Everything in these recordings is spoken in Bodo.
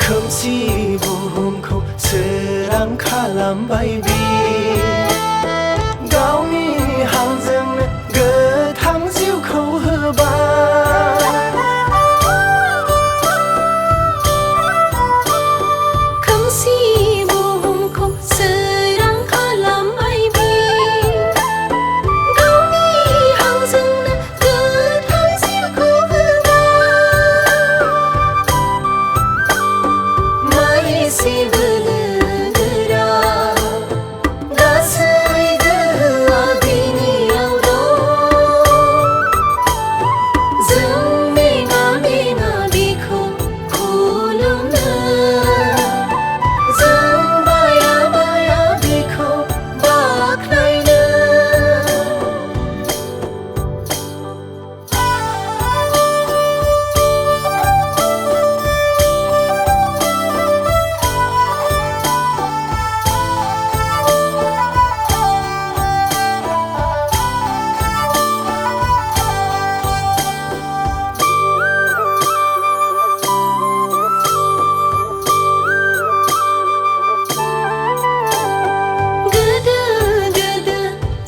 खोमसि बुहुमखौ सोरां खालामबाय बि गावनि हांजोंनो गोथां जिउखौ होबाय। खोमसि बुहुमखौ सोरां खालामबाय बि गावनि हांजोंनो गोथां जिउखौ होबाय। माइसि बोलोगोरा गासै गोहोआ बिनियाव दं। जों मेङा मेङा बिखौ खुलुमनो, जों बाया बाया बिखौ बाख्नायनो।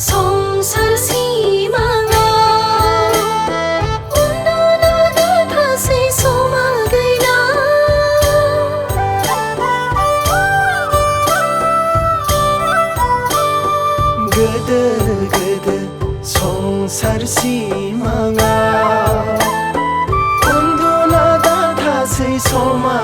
संसार सिमाङाव उन्दुनो थासै समा गैला। गोदो गोदो संसार सिमाङाव उन्दुना थासै समा